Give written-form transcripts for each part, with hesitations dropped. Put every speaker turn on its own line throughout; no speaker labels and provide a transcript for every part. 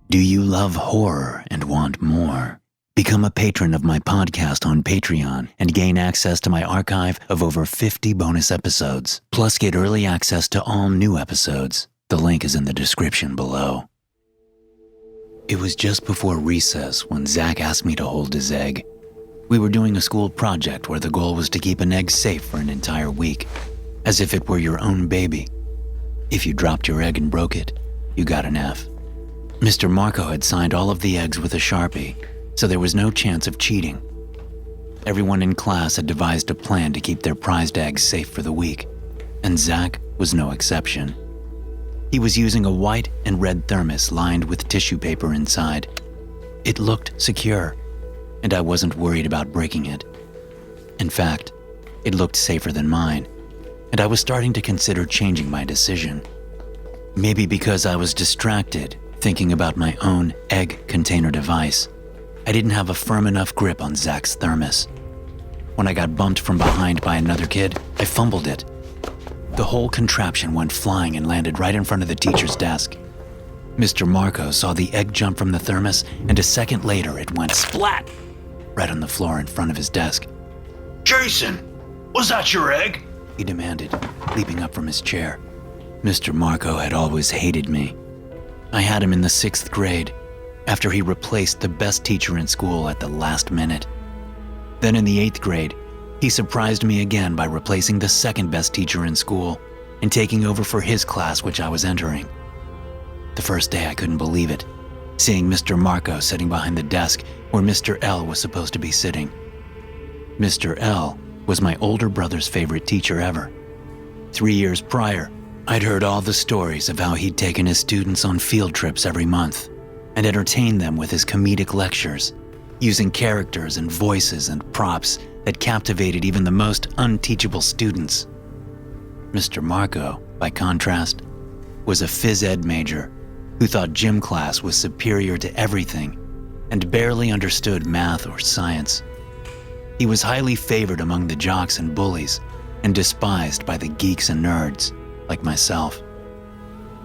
Do you love horror and want more? Become a patron of my podcast on Patreon and gain access to my archive of over 50 bonus episodes. Plus, get early access to all new episodes. The link is in the description below. It was just before recess when Zach asked me to hold his egg. We were doing a school project where the goal was to keep an egg safe for an entire week, as if it were your own baby. If you dropped your egg and broke it, you got an F. Mr. Marco had signed all of the eggs with a Sharpie, so there was no chance of cheating. Everyone in class had devised a plan to keep their prized eggs safe for the week, and Zach was no exception. He was using a white and red thermos lined with tissue paper inside. It looked secure, and I wasn't worried about breaking it. In fact, it looked safer than mine, and I was starting to consider changing my decision. Maybe because I was distracted, thinking about my own egg container device, I didn't have a firm enough grip on Zach's thermos. When I got bumped from behind by another kid, I fumbled it. The whole contraption went flying and landed right in front of the teacher's desk. Mr. Marco saw the egg jump from the thermos, and a second later it went splat right on the floor in front of his desk.
"Jason, was that your egg?"
he demanded, leaping up from his chair. Mr. Marco had always hated me. I had him in the 6th grade, after he replaced the best teacher in school at the last minute. Then in the 8th grade, he surprised me again by replacing the second best teacher in school and taking over for his class, which I was entering. The first day I couldn't believe it, seeing Mr. Marco sitting behind the desk where Mr. L was supposed to be sitting. Mr. L was my older brother's favorite teacher ever. 3 years prior, I'd heard all the stories of how he'd taken his students on field trips every month and entertained them with his comedic lectures, using characters and voices and props that captivated even the most unteachable students. Mr. Marco, by contrast, was a phys ed major who thought gym class was superior to everything and barely understood math or science. He was highly favored among the jocks and bullies and despised by the geeks and nerds like myself.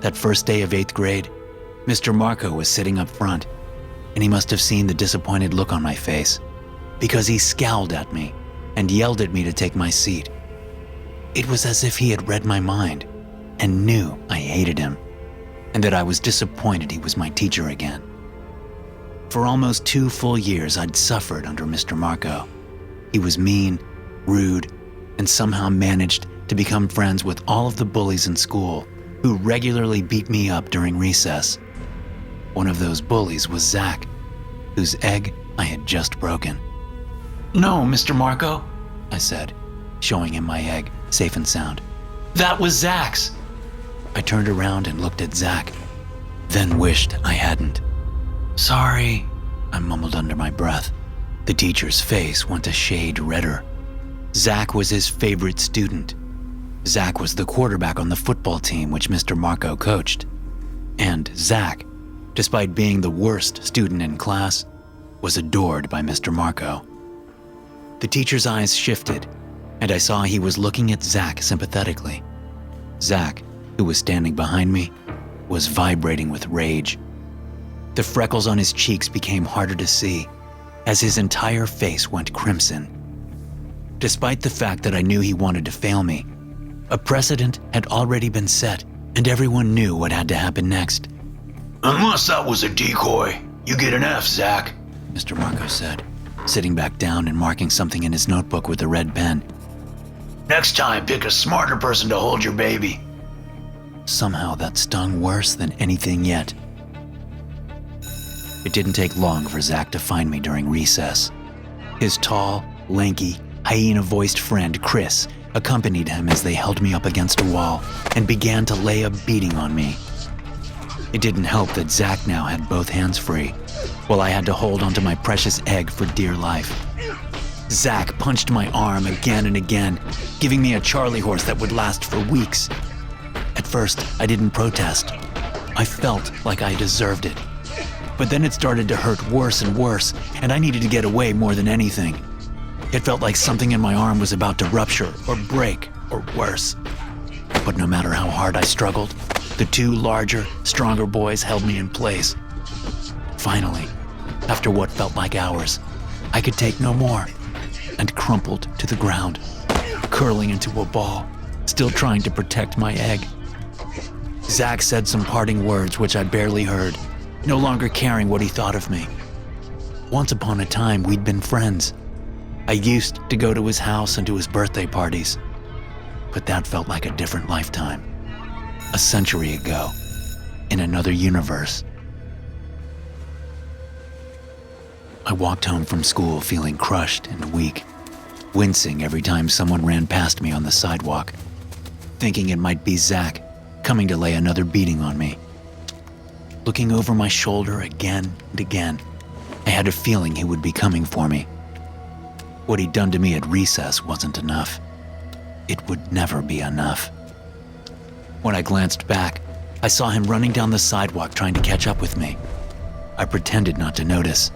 That first day of 8th grade, Mr. Marco was sitting up front, and he must have seen the disappointed look on my face because he scowled at me and yelled at me to take my seat. It was as if he had read my mind and knew I hated him and that I was disappointed he was my teacher again. For almost 2 full years, I'd suffered under Mr. Marco. He was mean, rude, and somehow managed to become friends with all of the bullies in school who regularly beat me up during recess. One of those bullies was Zach, whose egg I had just broken.
"No, Mr. Marco,"
I said, showing him my egg, safe and sound.
"That was Zach's."
I turned around and looked at Zach, then wished I hadn't. "Sorry," I mumbled under my breath. The teacher's face went a shade redder. Zach was his favorite student. Zach was the quarterback on the football team which Mr. Marco coached. And Zach, despite being the worst student in class, was adored by Mr. Marco. The teacher's eyes shifted, and I saw he was looking at Zach sympathetically. Zach, who was standing behind me, was vibrating with rage. The freckles on his cheeks became harder to see as his entire face went crimson. Despite the fact that I knew he wanted to fail me, a precedent had already been set, and everyone knew what had to happen next.
"Unless that was a decoy, you get an F, Zach,"
Mr. Marco said, sitting back down and marking something in his notebook with a red pen.
"Next time, pick a smarter person to hold your baby."
Somehow that stung worse than anything yet. It didn't take long for Zach to find me during recess. His tall, lanky, hyena-voiced friend, Chris, accompanied him as they held me up against a wall and began to lay a beating on me. It didn't help that Zach now had both hands free, while I had to hold onto my precious egg for dear life. Zach punched my arm again and again, giving me a Charlie horse that would last for weeks. At first, I didn't protest. I felt like I deserved it. But then it started to hurt worse and worse, and I needed to get away more than anything. It felt like something in my arm was about to rupture or break or worse. But no matter how hard I struggled, the two larger, stronger boys held me in place. Finally, after what felt like hours, I could take no more and crumpled to the ground, curling into a ball, still trying to protect my egg. Zach said some parting words which I barely heard, no longer caring what he thought of me. Once upon a time, we'd been friends. I used to go to his house and to his birthday parties, but that felt like a different lifetime. A century ago, in another universe. I walked home from school feeling crushed and weak, wincing every time someone ran past me on the sidewalk, thinking it might be Zach coming to lay another beating on me. Looking over my shoulder again and again, I had a feeling he would be coming for me. What he'd done to me at recess wasn't enough. It would never be enough. When I glanced back, I saw him running down the sidewalk trying to catch up with me. I pretended not to notice.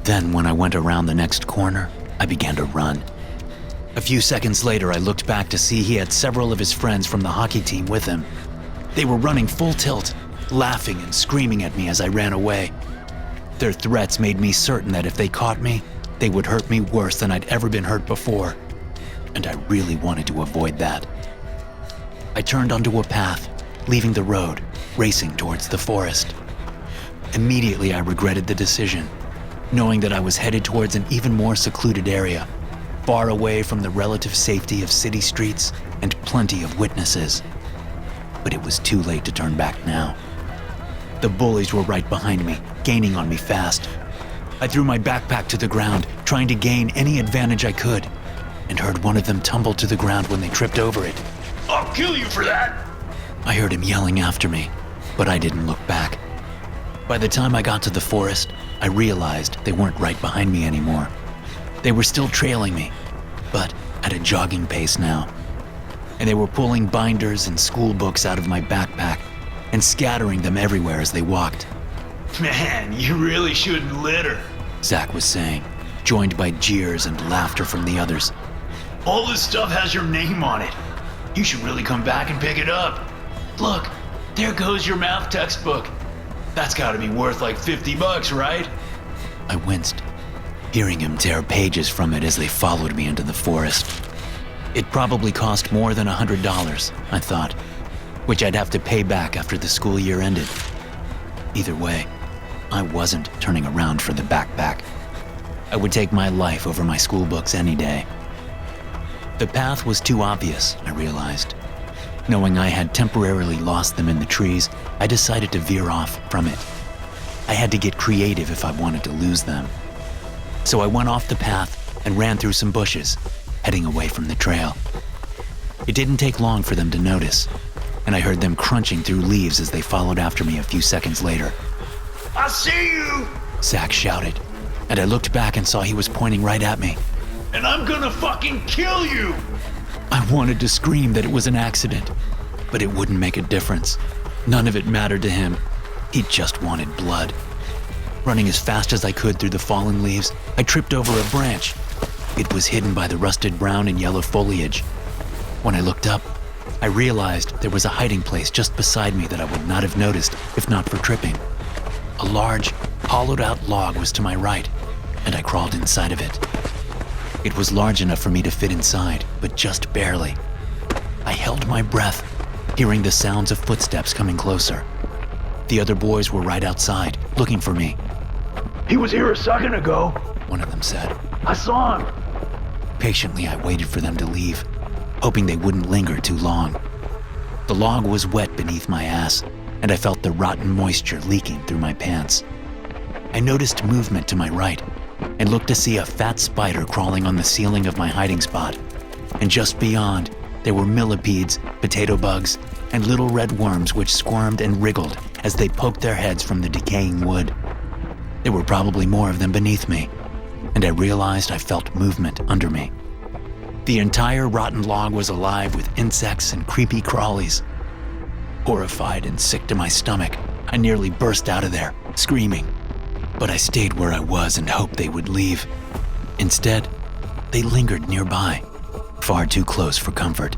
Then when I went around the next corner, I began to run. A few seconds later, I looked back to see he had several of his friends from the hockey team with him. They were running full tilt, laughing and screaming at me as I ran away. Their threats made me certain that if they caught me, they would hurt me worse than I'd ever been hurt before, and I really wanted to avoid that. I turned onto a path, leaving the road, racing towards the forest. Immediately, I regretted the decision, knowing that I was headed towards an even more secluded area, far away from the relative safety of city streets and plenty of witnesses. But it was too late to turn back now. The bullies were right behind me, gaining on me fast. I threw my backpack to the ground, trying to gain any advantage I could, and heard one of them tumble to the ground when they tripped over it.
I'll kill you for that!
I heard him yelling after me, but I didn't look back. By the time I got to the forest, I realized they weren't right behind me anymore. They were still trailing me, but at a jogging pace now. And they were pulling binders and school books out of my backpack and scattering them everywhere as they walked.
Man, you really shouldn't litter.
Zach was saying, joined by jeers and laughter from the others.
All this stuff has your name on it. You should really come back and pick it up. Look, there goes your math textbook. That's gotta be worth like $50, right?
I winced, hearing him tear pages from it as they followed me into the forest. It probably cost more than $100, I thought, which I'd have to pay back after the school year ended. Either way, I wasn't turning around for the backpack. I would take my life over my school books any day. The path was too obvious, I realized. Knowing I had temporarily lost them in the trees, I decided to veer off from it. I had to get creative if I wanted to lose them. So I went off the path and ran through some bushes, heading away from the trail. It didn't take long for them to notice, and I heard them crunching through leaves as they followed after me a few seconds later.
I see you!
Zach shouted, and I looked back and saw he was pointing right at me.
And I'm gonna fucking kill you!
I wanted to scream that it was an accident, but it wouldn't make a difference. None of it mattered to him. He just wanted blood. Running as fast as I could through the fallen leaves, I tripped over a branch. It was hidden by the rusted brown and yellow foliage. When I looked up, I realized there was a hiding place just beside me that I would not have noticed if not for tripping. A large, hollowed-out log was to my right, and I crawled inside of it. It was large enough for me to fit inside, but just barely. I held my breath, hearing the sounds of footsteps coming closer. The other boys were right outside, looking for me.
He was here a second ago,
one of them said.
I saw him.
Patiently, I waited for them to leave, hoping they wouldn't linger too long. The log was wet beneath my ass, and I felt the rotten moisture leaking through my pants. I noticed movement to my right, and looked to see a fat spider crawling on the ceiling of my hiding spot. And just beyond, there were millipedes, potato bugs, and little red worms which squirmed and wriggled as they poked their heads from the decaying wood. There were probably more of them beneath me, and I realized I felt movement under me. The entire rotten log was alive with insects and creepy crawlies. Horrified and sick to my stomach, I nearly burst out of there, screaming. But I stayed where I was and hoped they would leave. Instead, they lingered nearby, far too close for comfort.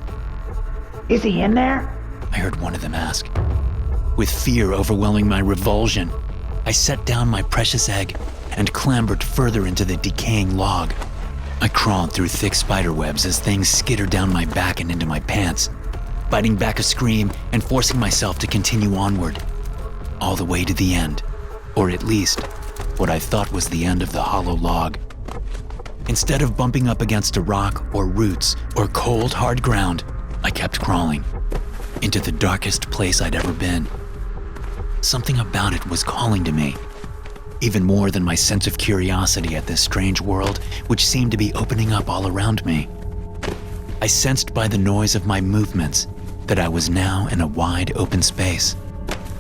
Is he in there?
I heard one of them ask. With fear overwhelming my revulsion, I set down my precious egg and clambered further into the decaying log. I crawled through thick spider webs as things skittered down my back and into my pants, biting back a scream and forcing myself to continue onward, all the way to the end, or at least what I thought was the end of the hollow log. Instead of bumping up against a rock or roots or cold, hard ground, I kept crawling into the darkest place I'd ever been. Something about it was calling to me, even more than my sense of curiosity at this strange world which seemed to be opening up all around me. I sensed by the noise of my movements that I was now in a wide open space,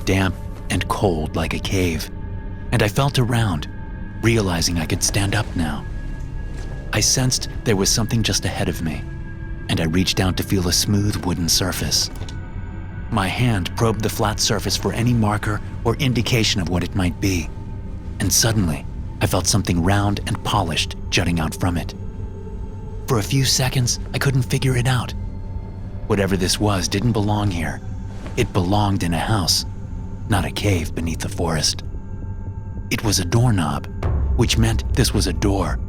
damp and cold like a cave, and I felt around, realizing I could stand up now. I sensed there was something just ahead of me, and I reached out to feel a smooth wooden surface. My hand probed the flat surface for any marker or indication of what it might be, and suddenly I felt something round and polished jutting out from it. For a few seconds, I couldn't figure it out. Whatever this was didn't belong here. It belonged in a house, not a cave beneath the forest. It was a doorknob, which meant this was a door.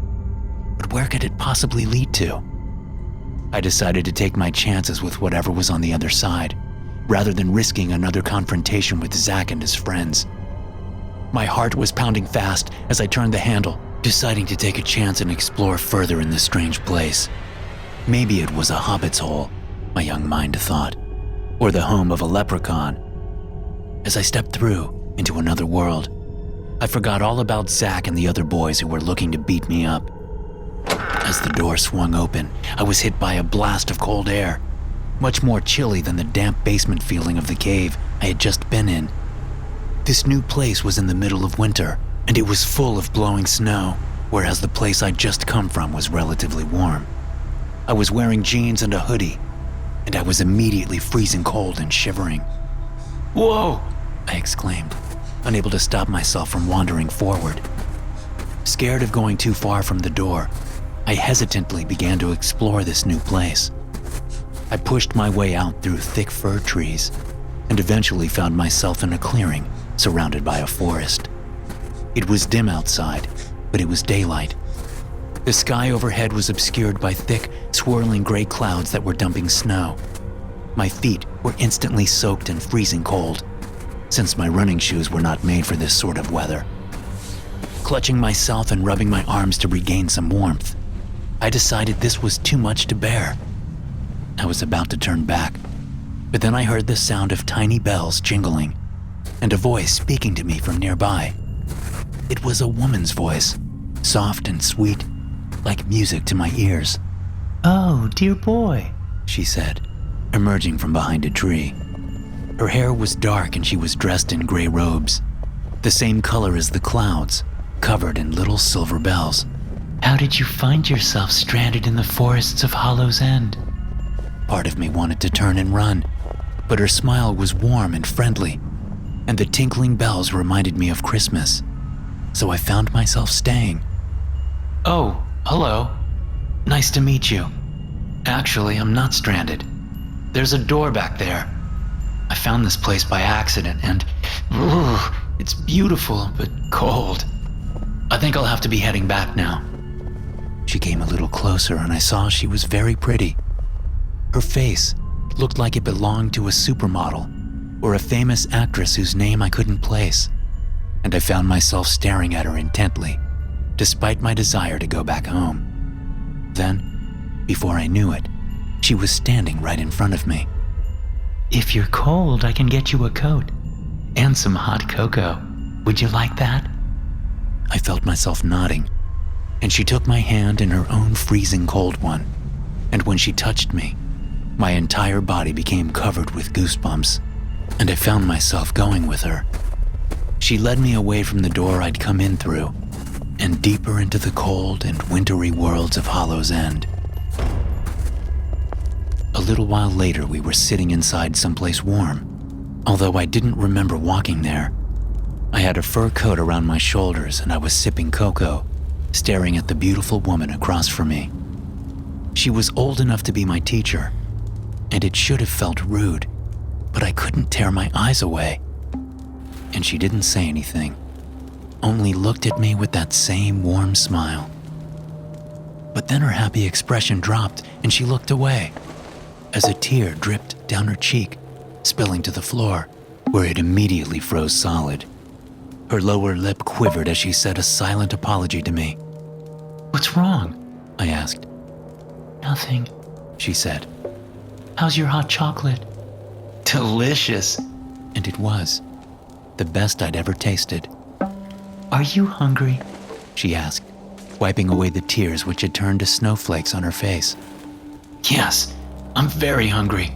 But where could it possibly lead to? I decided to take my chances with whatever was on the other side, rather than risking another confrontation with Zach and his friends. My heart was pounding fast as I turned the handle, deciding to take a chance and explore further in this strange place. Maybe it was a hobbit's hole, my young mind thought, or the home of a leprechaun. As I stepped through into another world, I forgot all about Zach and the other boys who were looking to beat me up. As the door swung open, I was hit by a blast of cold air, much more chilly than the damp basement feeling of the cave I had just been in. This new place was in the middle of winter, and it was full of blowing snow, whereas the place I'd just come from was relatively warm. I was wearing jeans and a hoodie, and I was immediately freezing cold and shivering. "Whoa!" I exclaimed, unable to stop myself from wandering forward. Scared of going too far from the door, I hesitantly began to explore this new place. I pushed my way out through thick fir trees and eventually found myself in a clearing surrounded by a forest. It was dim outside, but it was daylight. The sky overhead was obscured by thick, swirling gray clouds that were dumping snow. My feet were instantly soaked and freezing cold, since my running shoes were not made for this sort of weather. Clutching myself and rubbing my arms to regain some warmth, I decided this was too much to bear. I was about to turn back, but then I heard the sound of tiny bells jingling and a voice speaking to me from nearby. It was a woman's voice, soft and sweet, like music to my ears. "Oh, dear boy," she said, emerging from behind a tree. Her hair was dark and she was dressed in gray robes, the same color as the clouds, covered in little silver bells. "How did you find yourself stranded in the forests of Hollow's End?" Part of me wanted to turn and run, but her smile was warm and friendly, and the tinkling bells reminded me of Christmas, so I found myself staying. "Oh, hello. Nice to meet you. Actually, I'm not stranded. There's a door back there. I found this place by accident and it's beautiful but cold. I think I'll have to be heading back now." She came a little closer and I saw she was very pretty. Her face looked like it belonged to a supermodel or a famous actress whose name I couldn't place, and I found myself staring at her intently, despite my desire to go back home. Then, before I knew it, she was standing right in front of me. "If you're cold, I can get you a coat and some hot cocoa. Would you like that?" I felt myself nodding, and she took my hand in her own freezing cold one, and when she touched me, my entire body became covered with goosebumps, and I found myself going with her. She led me away from the door I'd come in through, and deeper into the cold and wintry worlds of Hollow's End. A little while later, we were sitting inside someplace warm, although I didn't remember walking there. I had a fur coat around my shoulders and I was sipping cocoa, staring at the beautiful woman across from me. She was old enough to be my teacher, and it should have felt rude, but I couldn't tear my eyes away. And she didn't say anything, only looked at me with that same warm smile. But then her happy expression dropped and she looked away as a tear dripped down her cheek, spilling to the floor, where it immediately froze solid. Her lower lip quivered as she said a silent apology to me.
What's wrong?
I asked.
Nothing,
she said.
How's your hot chocolate? Delicious.
And it was. The best I'd ever tasted.
Are you hungry?
She asked, wiping away the tears which had turned to snowflakes on her face.
Yes, I'm very hungry,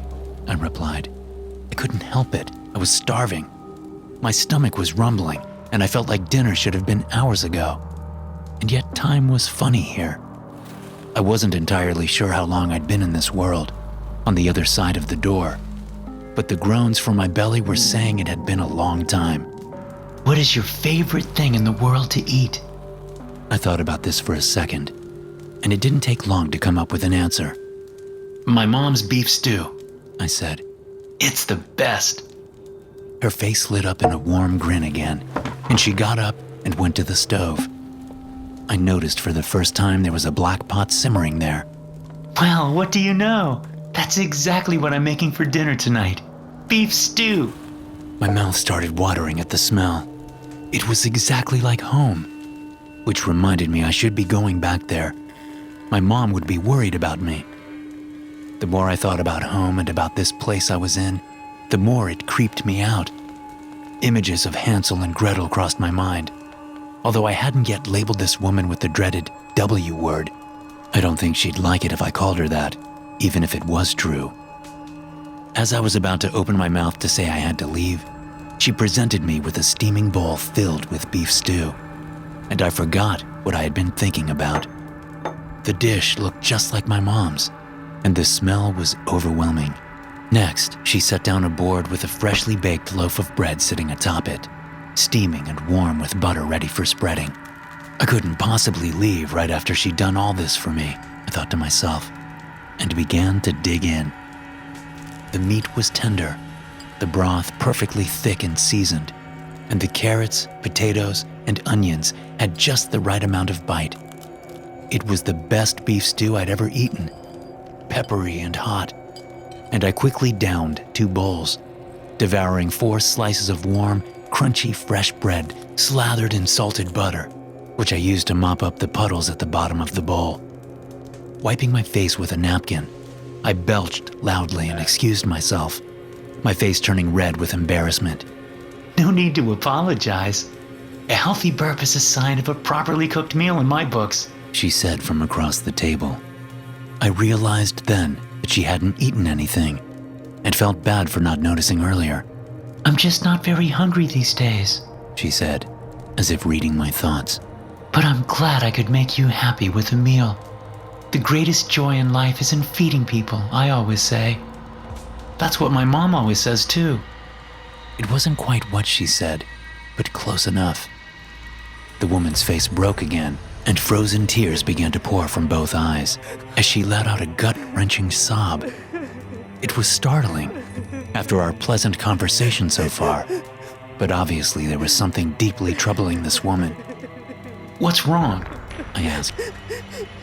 I replied. I couldn't help it. I was starving. My stomach was rumbling, and I felt like dinner should have been hours ago. And yet time was funny here. I wasn't entirely sure how long I'd been in this world, on the other side of the door, but the groans from my belly were saying it had been a long time.
What is your favorite thing in the world to eat?
I thought about this for a second, and it didn't take long to come up with an answer.
My mom's beef stew,
I said.
It's the best.
Her face lit up in a warm grin again, and she got up and went to the stove. I noticed for the first time there was a black pot simmering there.
Well, what do you know? That's exactly what I'm making for dinner tonight. Beef stew.
My mouth started watering at the smell. It was exactly like home, which reminded me I should be going back there. My mom would be worried about me. The more I thought about home and about this place I was in, the more it creeped me out. Images of Hansel and Gretel crossed my mind. Although I hadn't yet labeled this woman with the dreaded W word, I don't think she'd like it if I called her that, even if it was true. As I was about to open my mouth to say I had to leave, she presented me with a steaming bowl filled with beef stew, and I forgot what I had been thinking about. The dish looked just like my mom's, and the smell was overwhelming. Next, she set down a board with a freshly baked loaf of bread sitting atop it, steaming and warm with butter ready for spreading. I couldn't possibly leave right after she'd done all this for me, I thought to myself, and began to dig in. The meat was tender, the broth perfectly thick and seasoned, and the carrots, potatoes, and onions had just the right amount of bite. It was the best beef stew I'd ever eaten, peppery and hot, and I quickly downed 2 bowls, devouring 4 slices of warm, crunchy fresh bread slathered in salted butter, which I used to mop up the puddles at the bottom of the bowl. Wiping my face with a napkin, I belched loudly and excused myself, my face turning red with embarrassment.
No need to apologize. A healthy burp is a sign of a properly cooked meal in my books,
she said from across the table. I realized then that she hadn't eaten anything, and felt bad for not noticing earlier.
I'm just not very hungry these days,
she said, as if reading my thoughts.
But I'm glad I could make you happy with a meal. The greatest joy in life is in feeding people, I always say. That's what my mom always says too.
It wasn't quite what she said, but close enough. The woman's face broke again, and frozen tears began to pour from both eyes as she let out a gut-wrenching sob. It was startling, after our pleasant conversation so far, but obviously there was something deeply troubling this woman.
What's wrong?
I asked.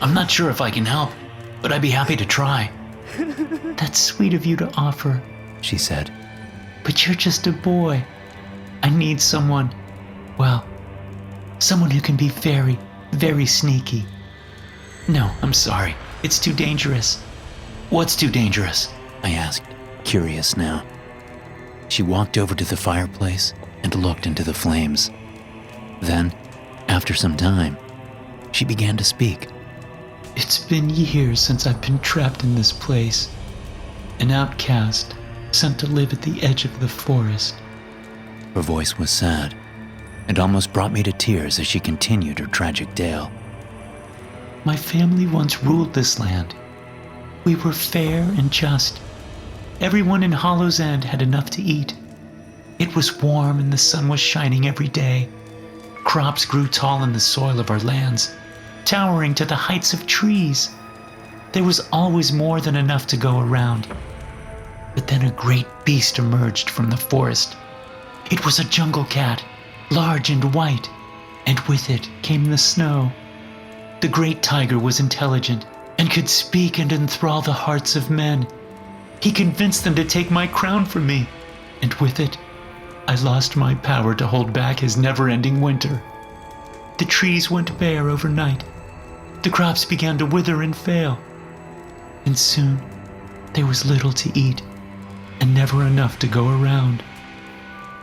I'm not sure if I can help, but I'd be happy to try. That's sweet of you to offer,
she said.
But you're just a boy. I need someone, well, someone who can be very, very sneaky. No, I'm sorry. It's too dangerous. What's too dangerous?
I asked, curious now. She walked over to the fireplace and looked into the flames. Then, after some time, she began to speak.
It's been years since I've been trapped in this place. An outcast, sent to live at the edge of the forest.
Her voice was sad, and almost brought me to tears as she continued her tragic tale.
My family once ruled this land. We were fair and just. Everyone in Hollow's End had enough to eat. It was warm and the sun was shining every day. Crops grew tall in the soil of our lands, towering to the heights of trees. There was always more than enough to go around. But then a great beast emerged from the forest. It was a jungle cat, large and white. and with it came the snow. The great tiger was intelligent and could speak and enthrall the hearts of men. He convinced them to take my crown from me, and with it, I lost my power to hold back his never-ending winter. The trees went bare overnight. The crops began to wither and fail. And soon, there was little to eat, and never enough to go around.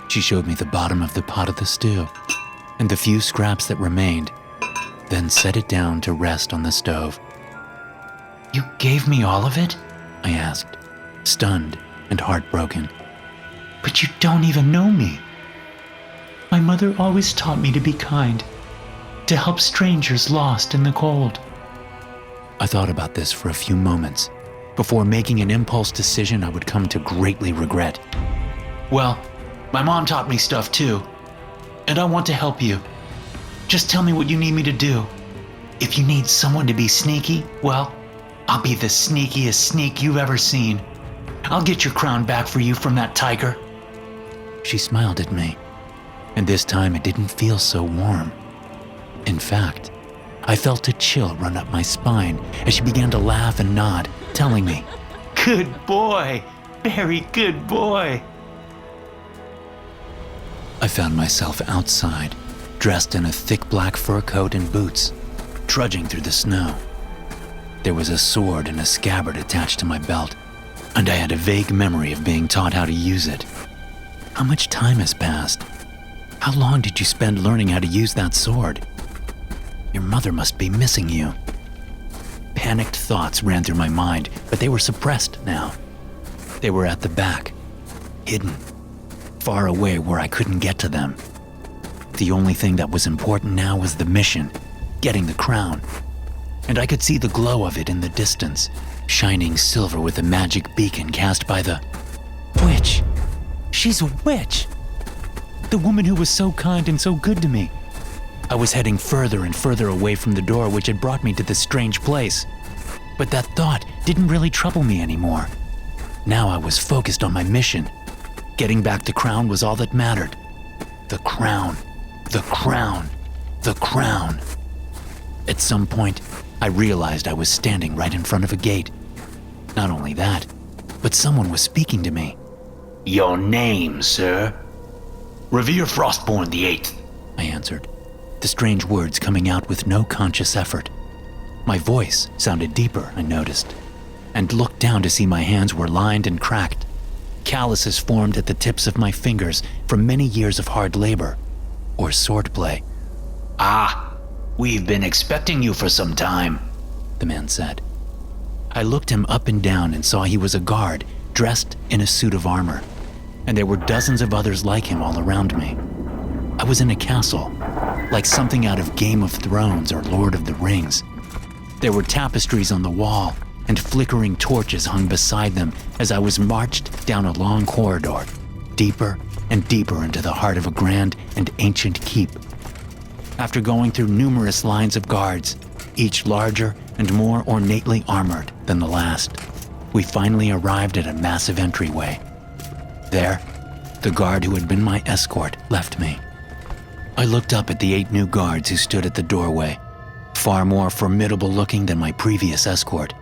She showed me the bottom of the pot of the stew, and the few scraps that remained, then set it down to rest on the stove.
You gave me all of it?
I asked, stunned and heartbroken.
But you don't even know me. My mother always taught me to be kind, to help strangers lost in the cold.
I thought about this for a few moments before making an impulse decision I would come to greatly regret.
Well, my mom taught me stuff too, and I want to help you. Just tell me what you need me to do. If you need someone to be sneaky, well, I'll be the sneakiest sneak you've ever seen. I'll get your crown back for you from that tiger.
She smiled at me, and this time it didn't feel so warm. In fact, I felt a chill run up my spine as she began to laugh and nod, telling me,
Good boy, very good boy.
I found myself outside, dressed in a thick black fur coat and boots, trudging through the snow. There was a sword and a scabbard attached to my belt, and I had a vague memory of being taught how to use it. How much time has passed? How long did you spend learning how to use that sword? Your mother must be missing you. Panicked thoughts ran through my mind, but they were suppressed now. They were at the back, hidden, far away where I couldn't get to them. The only thing that was important now was the mission, getting the crown. And I could see the glow of it in the distance, shining silver with a magic beacon cast by the witch. She's a witch! The woman who was so kind and so good to me. I was heading further and further away from the door which had brought me to this strange place. But that thought didn't really trouble me anymore. Now I was focused on my mission. Getting back the crown was all that mattered. The crown, the crown, the crown. At some point, I realized I was standing right in front of a gate. Not only that, but someone was speaking to me.
Your name, sir? Revere Frostborn the Eighth,
I answered, the strange words coming out with no conscious effort. My voice sounded deeper, I noticed, and looked down to see my hands were lined and cracked. Calluses formed at the tips of my fingers from many years of hard labor, or swordplay.
Ah, we've been expecting you for some time,
the man said. I looked him up and down and saw he was a guard, dressed in a suit of armor, and there were dozens of others like him all around me. I was in a castle, like something out of Game of Thrones or Lord of the Rings. There were tapestries on the wall, and flickering torches hung beside them as I was marched down a long corridor, deeper and deeper into the heart of a grand and ancient keep. After going through numerous lines of guards, each larger and more ornately armored than the last, we finally arrived at a massive entryway. There, the guard who had been my escort left me. I looked up at the 8 new guards who stood at the doorway, far more formidable looking than my previous escort,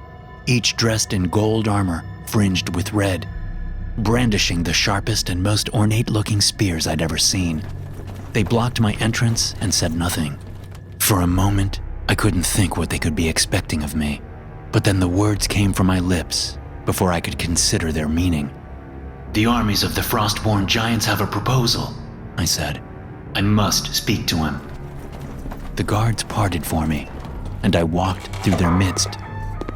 each dressed in gold armor fringed with red, brandishing the sharpest and most ornate-looking spears I'd ever seen. They blocked my entrance and said nothing. For a moment, I couldn't think what they could be expecting of me, but then the words came from my lips before I could consider their meaning.
The armies of the Frostborn Giants have a proposal,
I said.
I must speak to him.
The guards parted for me, and I walked through their midst,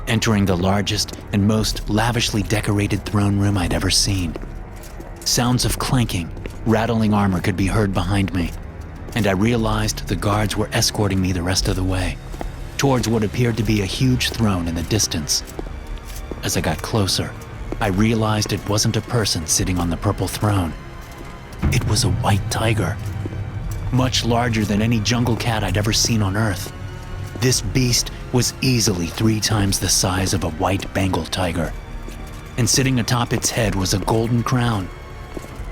entering the largest and most lavishly decorated throne room I'd ever seen. Sounds of clanking, rattling armor could be heard behind me, and I realized the guards were escorting me the rest of the way, towards what appeared to be a huge throne in the distance. As I got closer, I realized it wasn't a person sitting on the purple throne. It was a white tiger, much larger than any jungle cat I'd ever seen on Earth. This beast was easily 3 times the size of a white Bengal tiger, and sitting atop its head was a golden crown.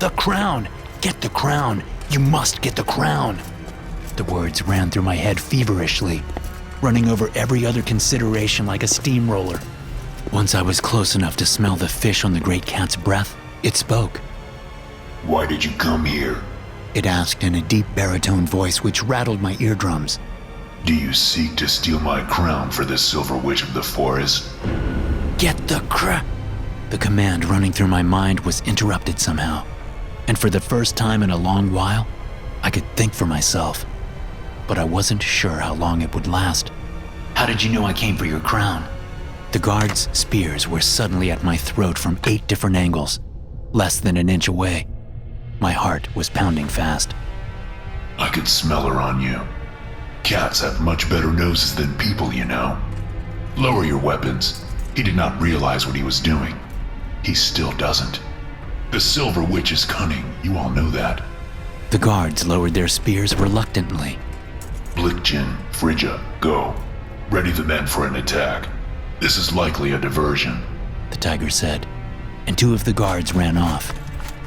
The crown! Get the crown! You must get the crown! The words ran through my head feverishly, running over every other consideration like a steamroller. Once I was close enough to smell the fish on the great cat's breath, it spoke.
Why did you come here?
It asked in a deep baritone voice which rattled my eardrums.
Do you seek to steal my crown for the Silver Witch of the Forest?
Get the The command running through my mind was interrupted somehow, and for the first time in a long while, I could think for myself. But I wasn't sure how long it would last. How did you know I came for your crown? The guards' spears were suddenly at my throat from 8 different angles, less than an inch away. My heart was pounding fast.
I could smell her on you. Cats have much better noses than people, you know. Lower your weapons. He did not realize what he was doing. He still doesn't. The Silver Witch is cunning, you all know that.
The guards lowered their spears reluctantly.
Blickjin, Frigga, go. Ready the men for an attack. This is likely a diversion,
the tiger said, and 2 of the guards ran off.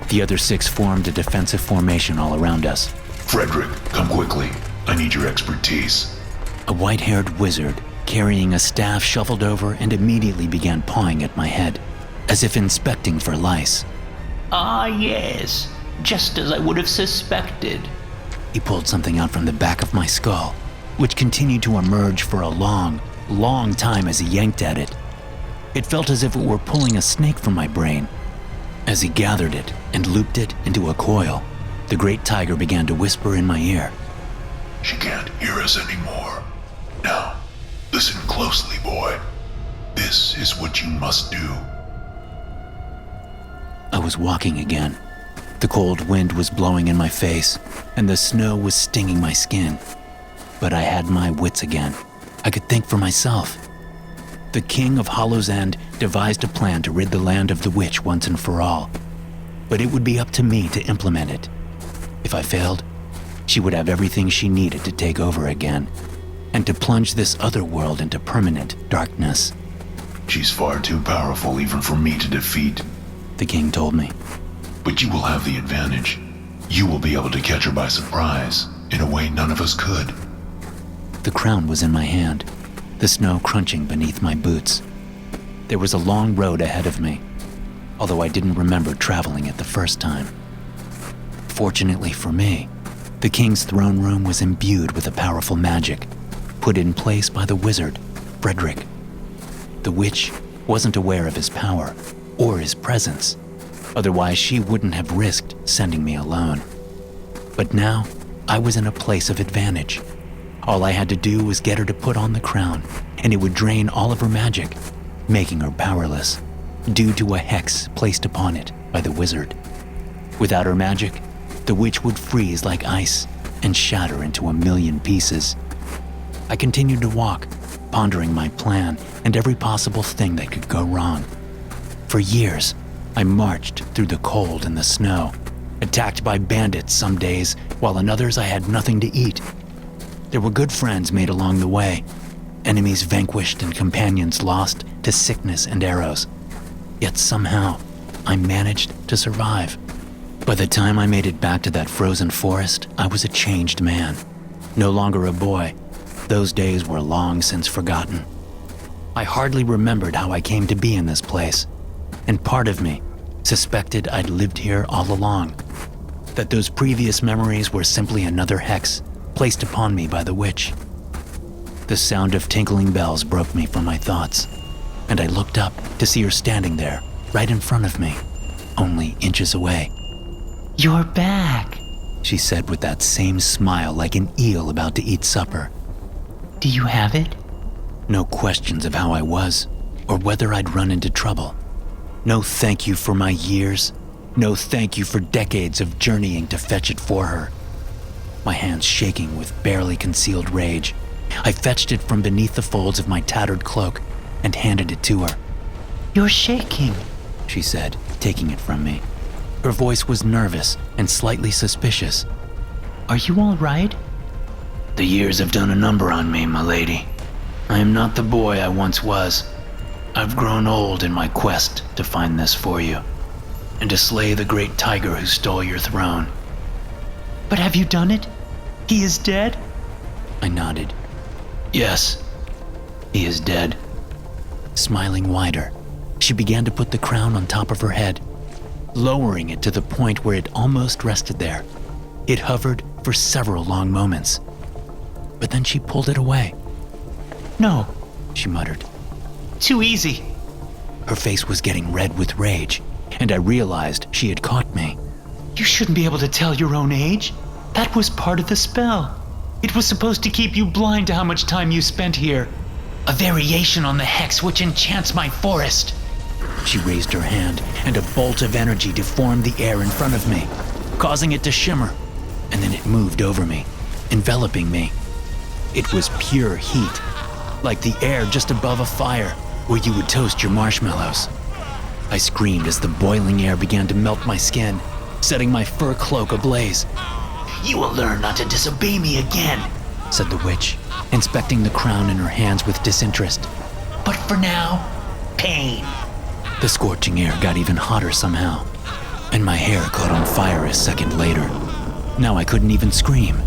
The other 6 formed a defensive formation all around us.
Frederick, come quickly. I need your expertise.
A white-haired wizard carrying a staff shuffled over and immediately began pawing at my head, as if inspecting for lice.
Ah, yes, just as I would have suspected.
He pulled something out from the back of my skull, which continued to emerge for a long, long time as he yanked at it. It felt as if it were pulling a snake from my brain. As he gathered it and looped it into a coil, the great tiger began to whisper in my ear.
She can't hear us anymore. Now, listen closely, boy. This is what you must do.
I was walking again. The cold wind was blowing in my face, and the snow was stinging my skin. But I had my wits again. I could think for myself. The king of Hollow's End devised a plan to rid the land of the witch once and for all. But it would be up to me to implement it. If I failed, she would have everything she needed to take over again, and to plunge this other world into permanent darkness.
She's far too powerful even for me to defeat,
the king told me.
But you will have the advantage. You will be able to catch her by surprise, in a way none of us could.
The crown was in my hand, the snow crunching beneath my boots. There was a long road ahead of me, although I didn't remember traveling it the first time. Fortunately for me, the king's throne room was imbued with a powerful magic, put in place by the wizard, Frederick. The witch wasn't aware of his power or his presence, otherwise she wouldn't have risked sending me alone. But now, I was in a place of advantage. All I had to do was get her to put on the crown, and it would drain all of her magic, making her powerless, due to a hex placed upon it by the wizard. Without her magic, the witch would freeze like ice and shatter into 1,000,000 pieces. I continued to walk, pondering my plan and every possible thing that could go wrong. For years, I marched through the cold and the snow, attacked by bandits some days, while on others I had nothing to eat. There were good friends made along the way, enemies vanquished and companions lost to sickness and arrows. Yet somehow, I managed to survive. By the time I made it back to that frozen forest, I was a changed man. No longer a boy. Those days were long since forgotten. I hardly remembered how I came to be in this place, and part of me suspected I'd lived here all along, that those previous memories were simply another hex placed upon me by the witch. The sound of tinkling bells broke me from my thoughts, and I looked up to see her standing there, right in front of me, only inches away.
You're back,
she said with that same smile like an eel about to eat supper.
Do you have it?
No questions of how I was, or whether I'd run into trouble. No thank you for my years. No thank you for decades of journeying to fetch it for her. My hands shaking with barely concealed rage, I fetched it from beneath the folds of my tattered cloak and handed it to her.
You're shaking,
she said, taking it from me. Her voice was nervous and slightly suspicious.
Are you all right?
The years have done a number on me, my lady. I am not the boy I once was. I've grown old in my quest to find this for you, and to slay the great tiger who stole your throne.
But have you done it? He is dead?
I nodded. Yes, he is dead. Smiling wider, she began to put the crown on top of her head, lowering it to the point where it almost rested there. It hovered for several long moments, but then she pulled it away.
No,
She muttered.
too easy.
Her face was getting red with rage, and I realized she had caught me.
You shouldn't be able to tell your own age. That was part of the spell. It was supposed to keep you blind to how much time you spent here. A variation on the hex which enchants my forest.
She raised her hand, and a bolt of energy deformed the air in front of me, causing it to shimmer, and then it moved over me, enveloping me. It was pure heat, like the air just above a fire where you would toast your marshmallows. I screamed as the boiling air began to melt my skin, setting my fur cloak ablaze.
You will learn not to disobey me again,
said the witch, inspecting the crown in her hands with disinterest.
but for now, pain.
The scorching air got even hotter somehow, and my hair caught on fire a second later. Now I couldn't even scream.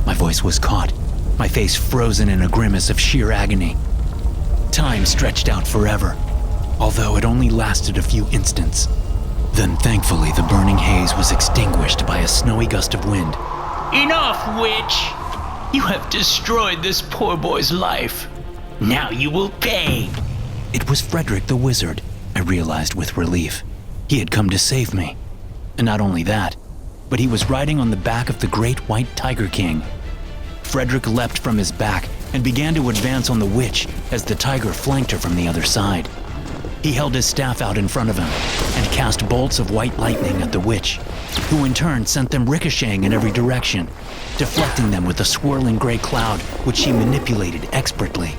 My voice was caught, my face frozen in a grimace of sheer agony. Time stretched out forever, although it only lasted a few instants. Then thankfully the burning haze was extinguished by a snowy gust of wind.
Enough, witch! You have destroyed this poor boy's life. Now you will pay.
It was Frederick the Wizard, I realized with relief. He had come to save me. And not only that, but he was riding on the back of the great white Tiger King. Frederick leapt from his back and began to advance on the witch as the tiger flanked her from the other side. He held his staff out in front of him and cast bolts of white lightning at the witch, who in turn sent them ricocheting in every direction, deflecting them with a swirling gray cloud which she manipulated expertly.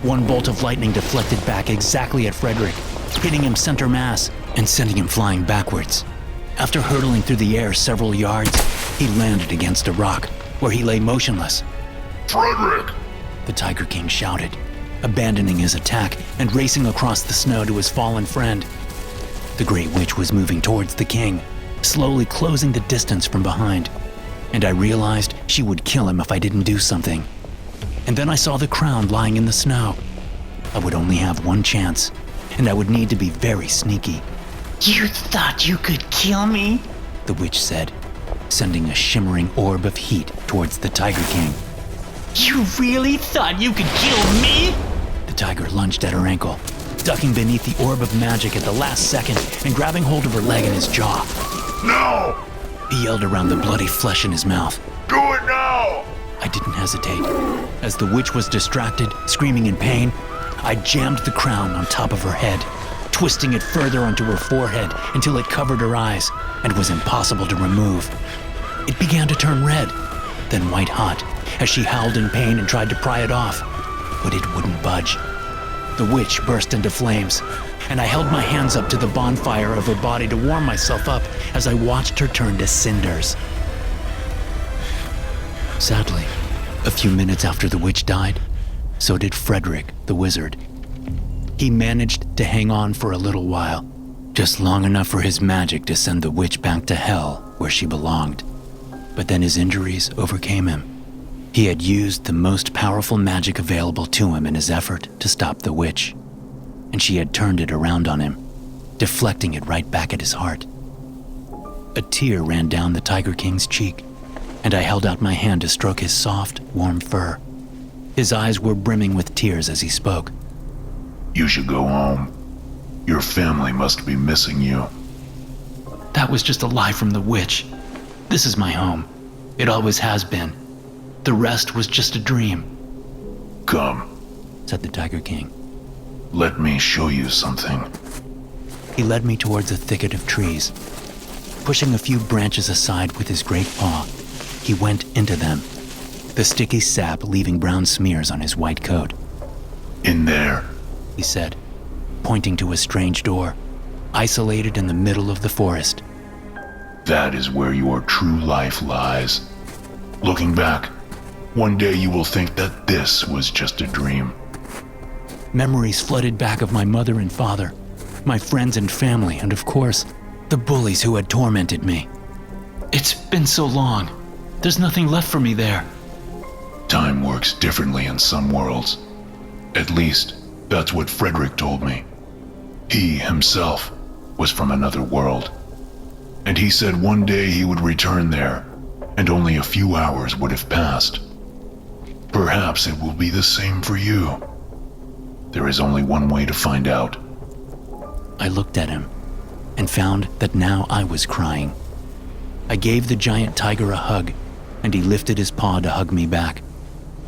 One bolt of lightning deflected back exactly at Frederick, hitting him center mass and sending him flying backwards. After hurtling through the air several yards, he landed against a rock, where he lay motionless.
Frederick!
The Tiger King shouted, abandoning his attack and racing across the snow to his fallen friend. The Great Witch was moving towards the king, slowly closing the distance from behind, and I realized she would kill him if I didn't do something. And then I saw the crown lying in the snow. I would only have one chance, and I would need to be very sneaky.
You thought you could kill me?
The witch said, sending a shimmering orb of heat towards the Tiger King.
You really thought you could kill me?
The tiger lunged at her ankle, ducking beneath the orb of magic at the last second and grabbing hold of her leg in his jaw.
No!
He yelled around the bloody flesh in his mouth.
Do it now!
I didn't hesitate. As the witch was distracted, screaming in pain, I jammed the crown on top of her head, twisting it further onto her forehead until it covered her eyes and was impossible to remove. It began to turn red, then white hot, as she howled in pain and tried to pry it off, but it wouldn't budge. The witch burst into flames, and I held my hands up to the bonfire of her body to warm myself up as I watched her turn to cinders. Sadly, a few minutes after the witch died, so did Frederick the Wizard. He managed to hang on for a little while, just long enough for his magic to send the witch back to hell where she belonged. But then his injuries overcame him. He had used the most powerful magic available to him in his effort to stop the witch, and she had turned it around on him, deflecting it right back at his heart. A tear ran down the Tiger King's cheek, and I held out my hand to stroke his soft, warm fur. His eyes were brimming with tears as he spoke.
You should go home. Your family must be missing you.
That was just a lie from the witch. This is my home. It always has been. The rest was just a dream,
Come,
said the Tiger King.
let me show you something.
He led me towards a thicket of trees. Pushing a few branches aside with his great paw, he went into them, the sticky sap leaving brown smears on his white coat.
In there.
He said, pointing to a strange door, isolated in the middle of the forest.
That is where your true life lies. Looking back, one day you will think that this was just a dream.
Memories flooded back of my mother and father, my friends and family, and of course, the bullies who had tormented me.
It's been so long. There's nothing left for me there.
Time works differently in some worlds. At least, that's what Frederick told me. He, himself, was from another world. And he said one day he would return there, and only a few hours would have passed. Perhaps it will be the same for you. There is only one way to find out.
I looked at him and found that now I was crying. I gave the giant tiger a hug, and he lifted his paw to hug me back,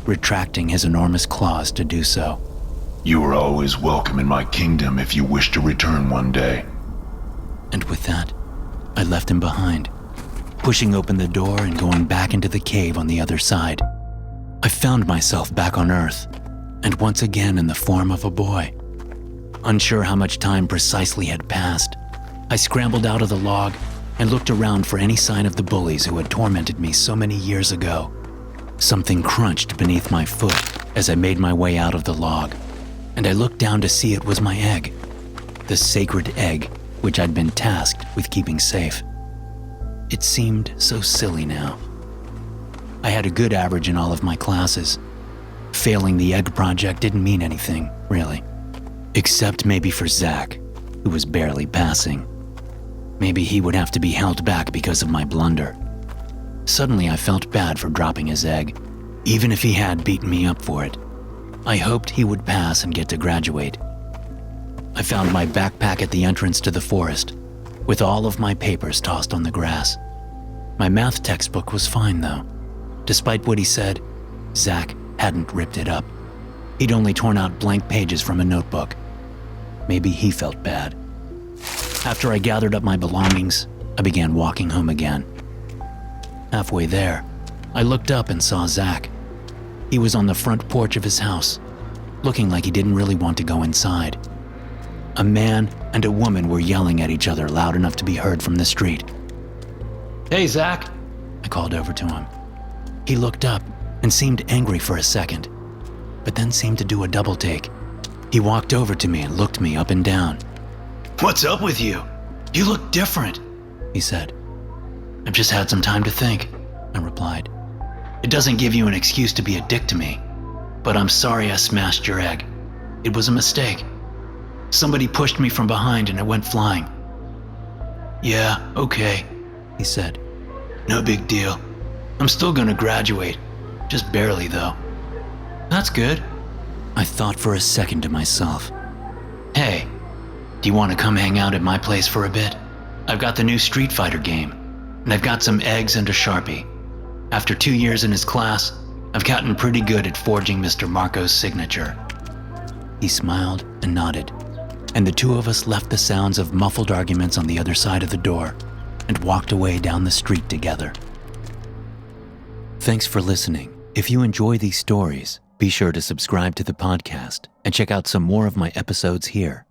retracting his enormous claws to do so.
You are always welcome in my kingdom if you wish to return one day.
And with that, I left him behind, pushing open the door and going back into the cave on the other side. I found myself back on Earth, and once again in the form of a boy. Unsure how much time precisely had passed, I scrambled out of the log and looked around for any sign of the bullies who had tormented me so many years ago. Something crunched beneath my foot as I made my way out of the log, and I looked down to see it was my egg, the sacred egg which I'd been tasked with keeping safe. It seemed so silly now. I had a good average in all of my classes. Failing the egg project didn't mean anything, really. Except maybe for Zach, who was barely passing. Maybe he would have to be held back because of my blunder. Suddenly I felt bad for dropping his egg, even if he had beaten me up for it. I hoped he would pass and get to graduate. I found my backpack at the entrance to the forest, with all of my papers tossed on the grass. My math textbook was fine though. Despite what he said, Zach hadn't ripped it up. He'd only torn out blank pages from a notebook. Maybe he felt bad. After I gathered up my belongings, I began walking home again. Halfway there, I looked up and saw Zach. He was on the front porch of his house, looking like he didn't really want to go inside. A man and a woman were yelling at each other loud enough to be heard from the street.
Hey, Zach,
I called over to him. He looked up and seemed angry for a second, but then seemed to do a double take. He walked over to me and looked me up and down.
What's up with you? You look different,
He said. I've just had some time to think, I replied.
It doesn't give you an excuse to be a dick to me, but I'm sorry I smashed your egg. It was a mistake. Somebody pushed me from behind and it went flying. Yeah, okay,
He said.
no big deal. I'm still gonna graduate, just barely though. That's good.
I thought for a second to myself.
Hey, do you want to come hang out at my place for a bit? I've got the new Street Fighter game, and I've got some eggs and a Sharpie. After 2 years in his class, I've gotten pretty good at forging Mr. Marco's signature.
He smiled and nodded, and the two of us left the sounds of muffled arguments on the other side of the door and walked away down the street together. Thanks for listening. If you enjoy these stories, be sure to subscribe to the podcast and check out some more of my episodes here.